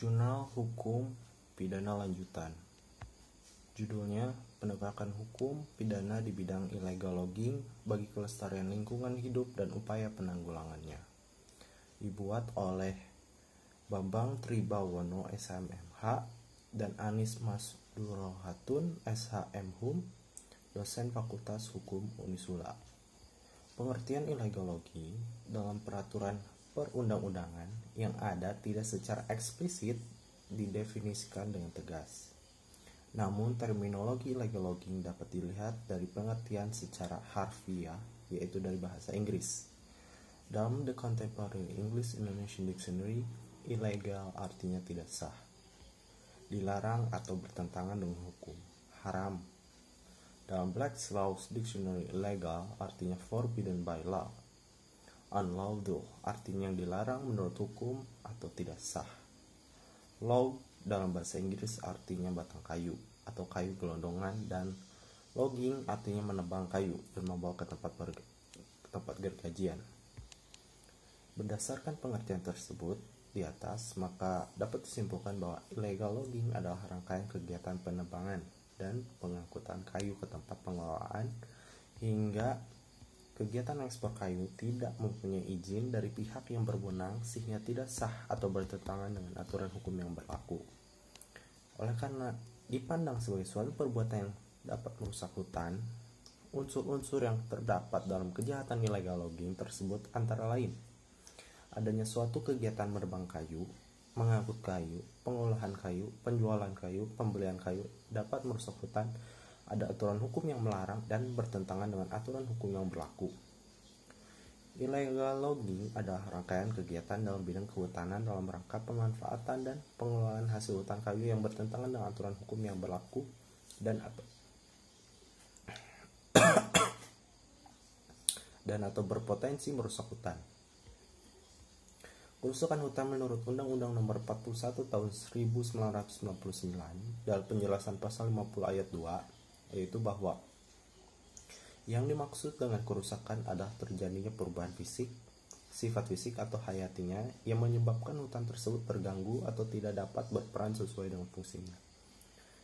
Jurnal Hukum Pidana Lanjutan. Judulnya Penegakan Hukum Pidana di Bidang Illegal Logging bagi Kelestarian Lingkungan Hidup dan Upaya Penanggulangannya. Dibuat oleh Bambang Tribawono SHMH dan Anis Masdurohatun SHM Hum, dosen Fakultas Hukum Unisula. Pengertian illegal logging dalam peraturan perundang-undangan yang ada tidak secara eksplisit didefinisikan dengan tegas. Namun terminologi illegal logging dapat dilihat dari pengertian secara harfiah, yaitu dari bahasa Inggris. Dalam The Contemporary English Indonesian Dictionary, illegal artinya tidak sah, dilarang atau bertentangan dengan hukum, haram. Dalam Black's Law Dictionary, illegal artinya forbidden by law. Unlawful artinya yang dilarang menurut hukum atau tidak sah. Log dalam bahasa Inggris artinya batang kayu atau kayu gelondongan, dan logging artinya menebang kayu dan membawa ke tempat gergajian. Berdasarkan pengertian tersebut di atas, maka dapat disimpulkan bahwa illegal logging adalah rangkaian kegiatan penebangan dan pengangkutan kayu ke tempat pengelolaan hingga kegiatan ekspor kayu tidak mempunyai izin dari pihak yang berwenang sehingga tidak sah atau bertentangan dengan aturan hukum yang berlaku. Oleh karena dipandang sebagai suatu perbuatan yang dapat merusak hutan, unsur-unsur yang terdapat dalam kejahatan illegal logging tersebut antara lain adanya suatu kegiatan menebang kayu, mengangkut kayu, pengolahan kayu, penjualan kayu, pembelian kayu dapat merusak hutan, ada aturan hukum yang melarang dan bertentangan dengan aturan hukum yang berlaku. Illegal logging adalah rangkaian kegiatan dalam bidang kehutanan dalam rangka pemanfaatan dan pengelolaan hasil hutan kayu yang bertentangan dengan aturan hukum yang berlaku dan atau berpotensi merusak hutan. Kerusakan hutan menurut Undang-Undang Nomor 41 Tahun 1999 dalam penjelasan pasal 50 ayat 2, yaitu bahwa yang dimaksud dengan kerusakan adalah terjadinya perubahan fisik, sifat fisik atau hayatinya yang menyebabkan hutan tersebut terganggu atau tidak dapat berperan sesuai dengan fungsinya.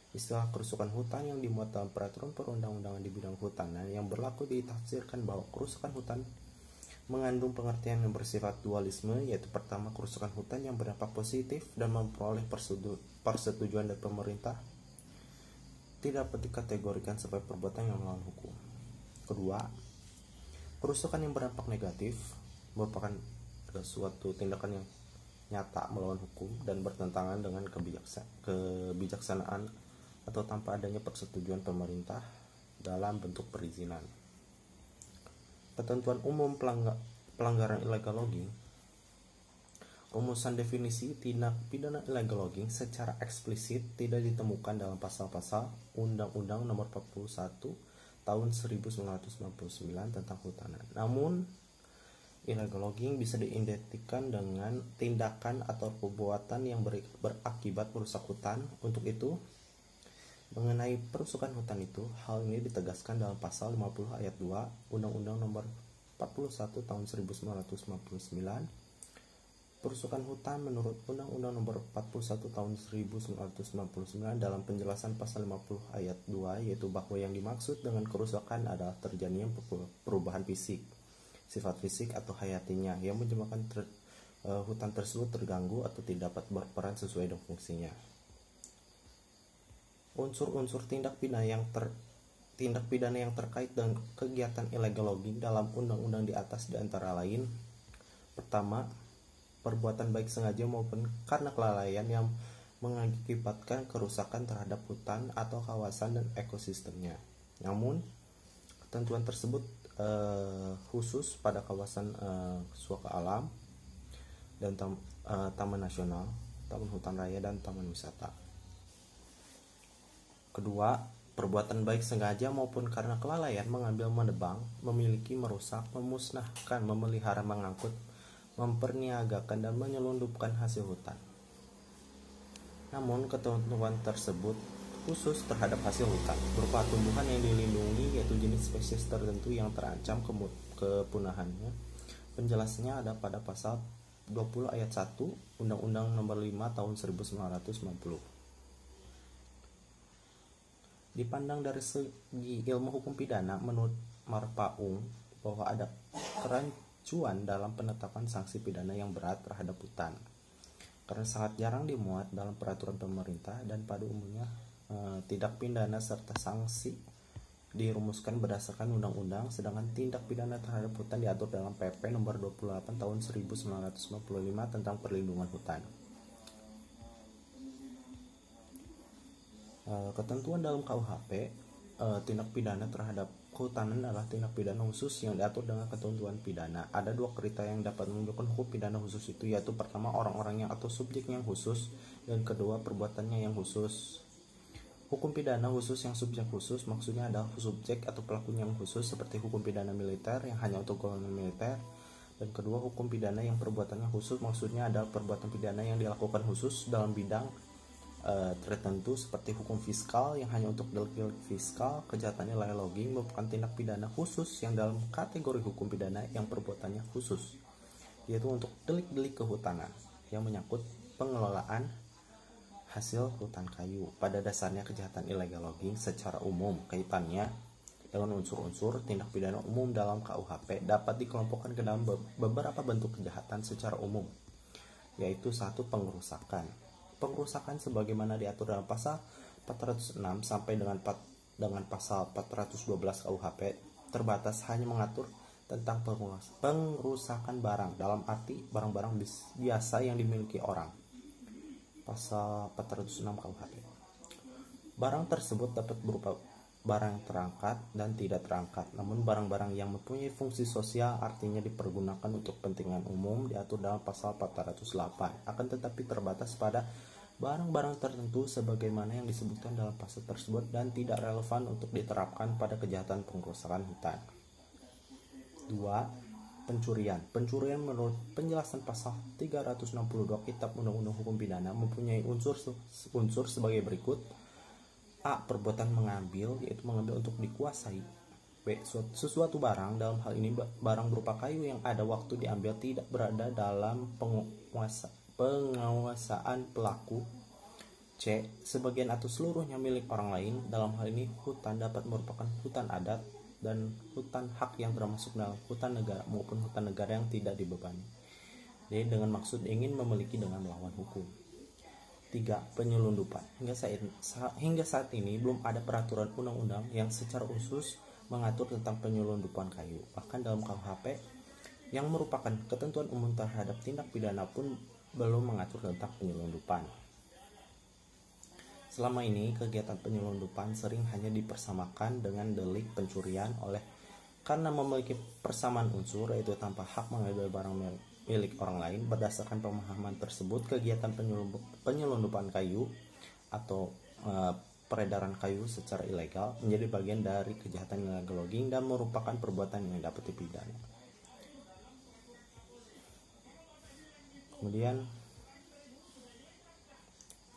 Istilah kerusakan hutan yang dimuat dalam peraturan perundang-undangan di bidang kehutanan yang berlaku ditafsirkan bahwa kerusakan hutan mengandung pengertian yang bersifat dualisme, yaitu pertama, kerusakan hutan yang berdampak positif dan memperoleh persetujuan dari pemerintah tidak dapat dikategorikan sebagai perbuatan yang melawan hukum. Kedua, kerusakan yang berdampak negatif merupakan suatu tindakan yang nyata melawan hukum dan bertentangan dengan kebijaksanaan atau tanpa adanya persetujuan pemerintah dalam bentuk perizinan. Ketentuan umum pelanggaran illegal logging. Rumusan definisi tindak pidana illegal logging secara eksplisit tidak ditemukan dalam pasal-pasal Undang-Undang Nomor 41 Tahun 1999 tentang Kehutanan. Namun, illegal logging bisa diidentikan dengan tindakan atau perbuatan yang berakibat merusak hutan. Untuk itu, mengenai perusakan hutan itu, hal ini ditegaskan dalam pasal 50 ayat 2 Undang-Undang Nomor 41 Tahun 1999. Perusakan hutan menurut Undang-Undang Nomor 41 Tahun 1999 dalam penjelasan pasal 50 ayat 2, yaitu bahwa yang dimaksud dengan kerusakan adalah terjadinya perubahan fisik, sifat fisik atau hayatinya yang menyebabkan hutan tersebut terganggu atau tidak dapat berperan sesuai dengan fungsinya. Unsur-unsur tindak pidana yang terkait dengan kegiatan illegal logging dalam undang-undang di atas diantara lain: pertama, perbuatan baik sengaja maupun karena kelalaian yang mengakibatkan kerusakan terhadap hutan atau kawasan dan ekosistemnya. Namun, ketentuan tersebut khusus pada kawasan suaka alam dan taman nasional, taman hutan raya, dan taman wisata. Kedua, perbuatan baik sengaja maupun karena kelalaian mengambil, menebang, memiliki, merusak, memusnahkan, memelihara, mengangkut, memperniagakan, dan menyelundupkan hasil hutan. Namun, ketentuan tersebut khusus terhadap hasil hutan berupa tumbuhan yang dilindungi, yaitu jenis spesies tertentu yang terancam kepunahannya. Penjelasannya ada pada pasal 20 ayat 1 Undang-Undang Nomor 5 Tahun 1990. Dipandang dari segi ilmu hukum pidana, menurut Marpaung bahwa ada kerancuan dalam penetapan sanksi pidana yang berat terhadap hutan, karena sangat jarang dimuat dalam peraturan pemerintah dan pada umumnya tindak pidana serta sanksi dirumuskan berdasarkan undang-undang, sedangkan tindak pidana terhadap hutan diatur dalam PP Nomor 28 Tahun 1995 tentang perlindungan hutan. Ketentuan dalam KUHP, tindak pidana terhadap kehutanan adalah tindak pidana khusus yang diatur dengan ketentuan pidana. Ada dua kriteria yang dapat menunjukkan hukum pidana khusus itu, yaitu pertama orang-orangnya atau subjeknya yang khusus, dan kedua perbuatannya yang khusus. Hukum pidana khusus yang subjek khusus maksudnya adalah subjek atau pelakunya yang khusus, seperti hukum pidana militer yang hanya untuk golongan militer. Dan kedua, hukum pidana yang perbuatannya khusus maksudnya adalah perbuatan pidana yang dilakukan khusus dalam bidang tertentu, seperti hukum fiskal yang hanya untuk delik fiskal. Kejahatan nilai logging merupakan tindak pidana khusus yang dalam kategori hukum pidana yang perbuatannya khusus, yaitu untuk delik-delik kehutanan yang menyangkut pengelolaan hasil hutan kayu. Pada dasarnya kejahatan illegal logging secara umum kaitannya dengan unsur-unsur tindak pidana umum dalam KUHP dapat dikelompokkan ke dalam beberapa bentuk kejahatan secara umum, yaitu satu, pengerusakan. Pengerusakan sebagaimana diatur dalam pasal 406 sampai dengan pasal 412 KUHP terbatas hanya mengatur tentang pengerusakan barang, dalam arti barang-barang biasa yang dimiliki orang. Pasal 406 KUHP. Barang tersebut dapat berupa barang terangkat dan tidak terangkat, namun barang-barang yang mempunyai fungsi sosial, artinya dipergunakan untuk kepentingan umum, diatur dalam pasal 408, akan tetapi terbatas pada barang-barang tertentu sebagaimana yang disebutkan dalam pasal tersebut dan tidak relevan untuk diterapkan pada kejahatan pengerusakan hutan. 2. Pencurian. Pencurian menurut penjelasan pasal 362 Kitab Undang-Undang Hukum Pidana mempunyai unsur sebagai berikut. A. Perbuatan mengambil, yaitu mengambil untuk dikuasai. B. Sesuatu barang, dalam hal ini barang berupa kayu yang ada waktu diambil tidak berada dalam penguasaan pelaku. C. Sebagian atau seluruhnya milik orang lain, dalam hal ini hutan dapat merupakan hutan adat dan hutan hak yang termasuk dalam hutan negara maupun hutan negara yang tidak dibebani. D. Dengan maksud ingin memiliki dengan melawan hukum. 3. Penyelundupan. Hingga saat ini belum ada peraturan undang-undang yang secara khusus mengatur tentang penyelundupan kayu. Bahkan dalam KUHP yang merupakan ketentuan umum terhadap tindak pidana pun belum mengatur tentang penyelundupan. Selama ini kegiatan penyelundupan sering hanya dipersamakan dengan delik pencurian karena memiliki persamaan unsur, yaitu tanpa hak mengambil barang milik orang lain. Berdasarkan pemahaman tersebut, kegiatan penyelundupan kayu atau peredaran kayu secara ilegal menjadi bagian dari kejahatan illegal logging dan merupakan perbuatan yang dapat dipidana. Kemudian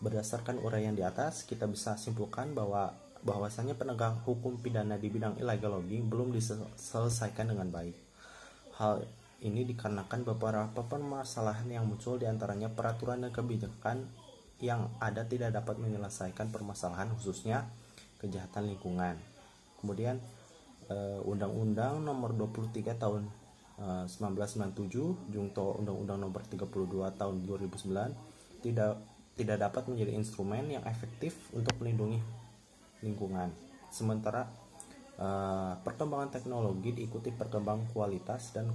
berdasarkan uraian di atas, kita bisa simpulkan bahwasanya penegakan hukum pidana di bidang illegal logging belum diselesaikan dengan baik. Hal ini dikarenakan beberapa permasalahan yang muncul, diantaranya peraturan dan kebijakan yang ada tidak dapat menyelesaikan permasalahan, khususnya kejahatan lingkungan. Kemudian Undang-Undang Nomor 23 Tahun 1997 junto Undang-Undang Nomor 32 Tahun 2009 tidak dapat menjadi instrumen yang efektif untuk melindungi lingkungan. Sementara perkembangan teknologi diikuti perkembangan kualitas dan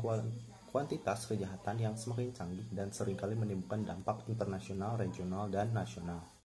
kuantitas kejahatan yang semakin canggih dan seringkali menimbulkan dampak internasional, regional, dan nasional.